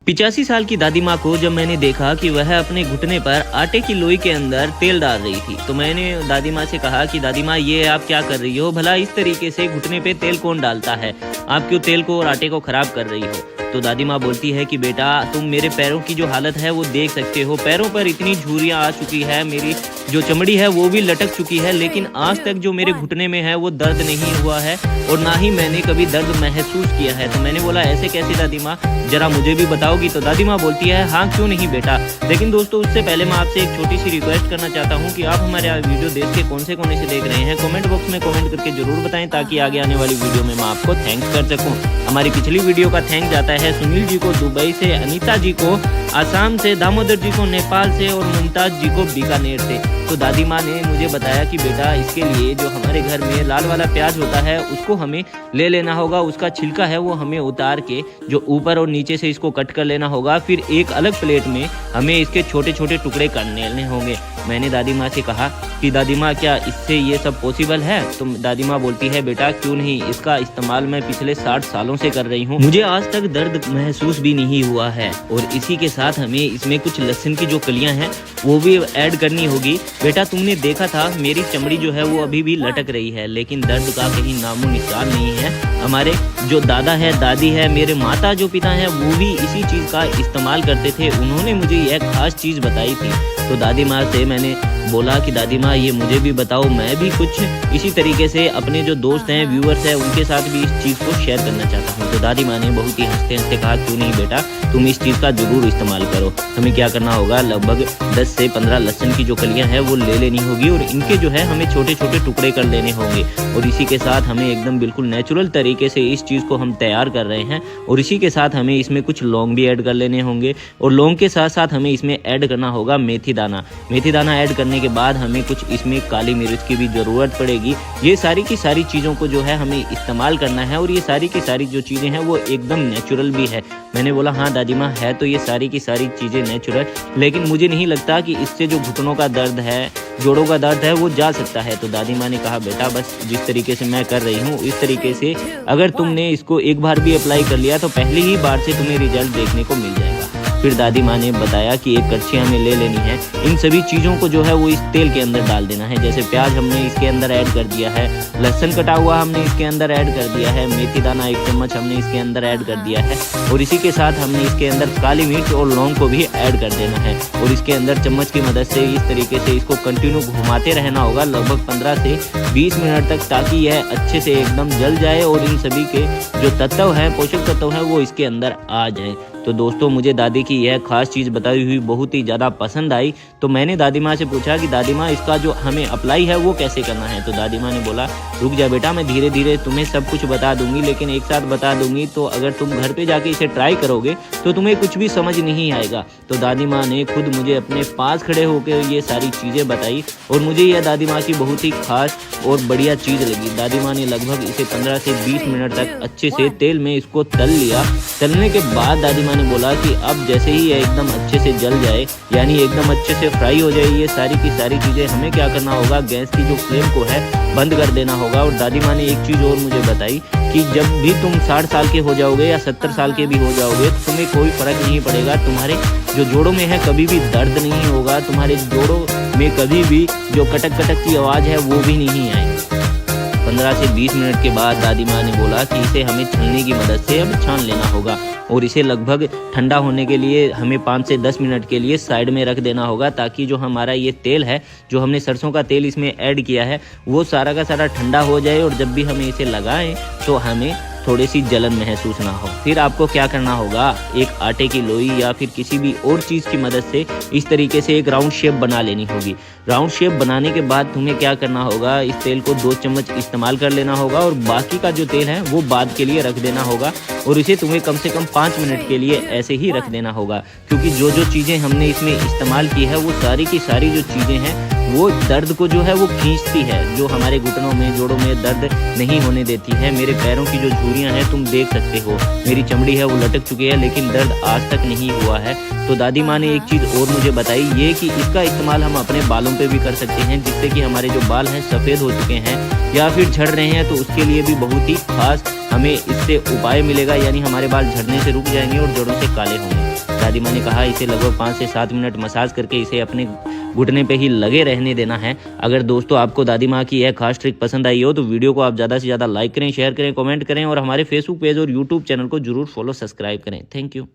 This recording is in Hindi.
85 साल की दादी माँ को जब मैंने देखा कि वह अपने घुटने पर आटे की लोई के अंदर तेल डाल रही थी तो मैंने दादी माँ से कहा कि दादी माँ ये आप क्या कर रही हो, भला इस तरीके से घुटने पे तेल कौन डालता है, आप क्यों तेल को और आटे को खराब कर रही हो। तो दादी माँ बोलती है कि बेटा तुम मेरे पैरों की जो हालत है वो देख सकते हो, पैरों पर इतनी झुर्रियाँ आ चुकी है, मेरी जो चमड़ी है वो भी लटक चुकी है, लेकिन आज तक जो मेरे घुटने में है वो दर्द नहीं हुआ है और ना ही मैंने कभी दर्द महसूस किया है। तो मैंने बोला ऐसे कैसे दादी माँ, जरा मुझे भी बताओगी। तो दादी माँ बोलती है हाँ क्यों नहीं बेटा। लेकिन दोस्तों उससे पहले मैं आपसे एक छोटी सी रिक्वेस्ट करना चाहता हूँ कि आप हमारे वीडियो देश के कौन से कोने से देख रहे हैं, कमेंट बॉक्स में कमेंट करके जरूर बताएं ताकि आगे आने वाली वीडियो में मैं आपको थैंक्स कर सकूँ। हमारी पिछली वीडियो का थैंक जाता है सुनील जी को दुबई से, अनीता जी को आसाम से, दामोदर जी को नेपाल से और मुमताज जी को बीकानेर से। तो दादी माँ ने मुझे बताया कि बेटा इसके लिए जो हमारे घर में लाल वाला प्याज होता है उसको हमें ले लेना होगा, उसका छिलका है वो हमें उतार के जो ऊपर और नीचे से इसको कट कर लेना होगा, फिर एक अलग प्लेट में हमें इसके छोटे छोटे टुकड़े कर लेने होंगे। मैंने दादी माँ से कहा कि दादी माँ क्या इससे ये सब पॉसिबल है। तो दादी माँ बोलती है बेटा क्यों नहीं, इसका इस्तेमाल मैं पिछले 60 सालों से कर रही हूँ, मुझे आज तक दर्द महसूस भी नहीं हुआ है। और इसी के साथ हमें इसमें कुछ लहसुन की जो कलियां हैं वो भी ऐड करनी होगी। बेटा तुमने देखा था मेरी चमड़ी जो है वो अभी भी लटक रही है, लेकिन दर्द का कहीं नामो निशान नहीं है। हमारे जो दादा है, दादी है, मेरे माता जो पिता है वो भी इसी चीज़ का इस्तेमाल करते थे, उन्होंने मुझे यह खास चीज़ बताई थी। तो दादी माँ से मैंने बोला कि दादी माँ ये मुझे भी बताओ, मैं भी कुछ इसी तरीके से अपने जो दोस्त हैं, व्यूअर्स हैं, उनके साथ भी इस चीज़ को शेयर करना चाहता हूँ। तो दादी माँ ने बहुत ही हंसते हंसते कहा क्यों नहीं बेटा, तुम इस चीज़ का जरूर इस्तेमाल करो। हमें क्या करना होगा, लगभग 10 से 15 लहसुन की जो कलियां हैं वो ले लेनी होगी और इनके जो है हमें छोटे छोटे टुकड़े कर लेने होंगे। और इसी के साथ हमें एकदम बिल्कुल नेचुरल तरीके से इस चीज़ को हम तैयार कर रहे हैं। और इसी के साथ हमें इसमें कुछ लौंग भी ऐड कर लेने होंगे और लौंग के साथ साथ हमें इसमें ऐड करना होगा मेथी दाना। मेथी दाना ऐड करने के बाद हमें कुछ इसमें काली मिर्च की भी ज़रूरत पड़ेगी। ये सारी की सारी चीज़ों को जो है हमें इस्तेमाल करना है और ये सारी की सारी जो चीज़ें हैं वो एकदम नेचुरल भी है। मैंने बोला हाँ दादी माँ है तो ये सारी की सारी चीज़ें नेचुरल, लेकिन मुझे नहीं लगता कि इससे जो घुटनों का दर्द है, जोड़ों का दर्द है वो जा सकता है। तो दादी माँ ने कहा बेटा बस जिस तरीके से मैं कर रही हूँ इस तरीके से अगर तुमने इसको एक बार भी अप्लाई कर लिया तो पहली ही बार से तुम्हें रिजल्ट देखने को मिल जाएगा। फिर दादी माँ ने बताया कि एक कड़छी हमें ले लेनी है, इन सभी चीज़ों को जो है वो इस तेल के अंदर डाल देना है। जैसे प्याज हमने इसके अंदर ऐड कर दिया है, लहसुन कटा हुआ हमने इसके अंदर ऐड कर दिया है, मेथी दाना 1 चम्मच हमने इसके अंदर ऐड कर दिया है और इसी के साथ हमने इसके अंदर काली मिर्च और लौंग को भी ऐड कर देना है। और इसके अंदर चम्मच की मदद से इस तरीके से इसको कंटिन्यू घुमाते रहना होगा लगभग 15 से 20 मिनट तक, ताकि यह अच्छे से एकदम जल जाए और इन सभी के जो तत्व हैं, पोषक तत्व हैं, वो इसके अंदर आ जाए। तो दोस्तों मुझे दादी की यह खास चीज़ बताई हुई बहुत ही ज़्यादा पसंद आई। तो मैंने दादी माँ से पूछा कि दादी माँ इसका जो हमें अप्लाई है वो कैसे करना है। तो दादी माँ ने बोला रुक जा बेटा, मैं धीरे धीरे तुम्हें सब कुछ बता दूंगी, लेकिन एक साथ बता दूंगी तो अगर तुम घर पे जाके इसे ट्राई करोगे तो तुम्हें कुछ भी समझ नहीं आएगा। तो दादी माँ ने खुद मुझे अपने पास खड़े होकर ये सारी चीज़ें बताई और मुझे यह दादी माँ की बहुत ही खास और बढ़िया चीज़ लगी। दादी माँ ने लगभग इसे 15 से 20 मिनट तक अच्छे से तेल में इसको तल लिया। तलने के बाद दादी माँ ने बोला कि अब जैसे ही ये एकदम अच्छे से जल जाए, यानी एकदम अच्छे से फ्राई हो जाए ये सारी की सारी चीज़ें, हमें क्या करना होगा, गैस की जो फ्लेम को है बंद कर देना होगा। और दादी माँ ने एक चीज़ और मुझे बताई कि जब भी तुम 60 साल के हो जाओगे या 70 साल के भी हो जाओगे तो तुम्हें कोई फ़र्क नहीं पड़ेगा, तुम्हारे जो जोड़ों में है कभी भी दर्द नहीं होगा, तुम्हारे जोड़ों में कभी भी जो कटक कटक की आवाज़ है वो भी नहीं आएगी। 15 से 20 मिनट के बाद दादी माँ ने बोला कि इसे हमें छलनी की मदद से अब छान लेना होगा और इसे लगभग ठंडा होने के लिए हमें 5 से 10 मिनट के लिए साइड में रख देना होगा, ताकि जो हमारा ये तेल है, जो हमने सरसों का तेल इसमें ऐड किया है, वो सारा का सारा ठंडा हो जाए और जब भी हमें इसे लगाएं तो हमें थोड़ी सी जलन महसूस ना हो। फिर आपको क्या करना होगा, एक आटे की लोई या फिर किसी भी और चीज़ की मदद से इस तरीके से एक राउंड शेप बना लेनी होगी। राउंड शेप बनाने के बाद तुम्हें क्या करना होगा, इस तेल को 2 चम्मच इस्तेमाल कर लेना होगा और बाकी का जो तेल है वो बाद के लिए रख देना होगा और इसे तुम्हें कम से कम 5 मिनट के लिए ऐसे ही रख देना होगा, क्योंकि जो चीज़ें हमने इसमें इस्तेमाल की है वो सारी की सारी जो चीज़ें हैं वो दर्द को जो है वो खींचती है, जो हमारे घुटनों में, जोड़ों में दर्द नहीं होने देती है। मेरे पैरों की जो झुर्रियाँ हैं तुम देख सकते हो, मेरी चमड़ी है वो लटक चुकी है, लेकिन दर्द आज तक नहीं हुआ है। तो दादी माँ ने एक चीज़ और मुझे बताई, ये कि इसका इस्तेमाल हम अपने बालों पे भी कर सकते हैं, जिससे कि हमारे जो बाल हैं सफ़ेद हो चुके हैं या फिर झड़ रहे हैं तो उसके लिए भी बहुत ही खास हमें इससे उपाय मिलेगा, यानी हमारे बाल झड़ने से रुक जाएंगे और जड़ों से काले होंगे। दादी माँ ने कहा इसे लगभग 5 से 7 मिनट मसाज करके इसे अपने घुटने पे ही लगे रहने देना है। अगर दोस्तों आपको दादी माँ की यह खास ट्रिक पसंद आई हो तो वीडियो को आप ज़्यादा से ज़्यादा लाइक करें, शेयर करें, कमेंट करें और हमारे फेसबुक पेज और यूट्यूब चैनल को जरूर फॉलो सब्सक्राइब करें। Thank you.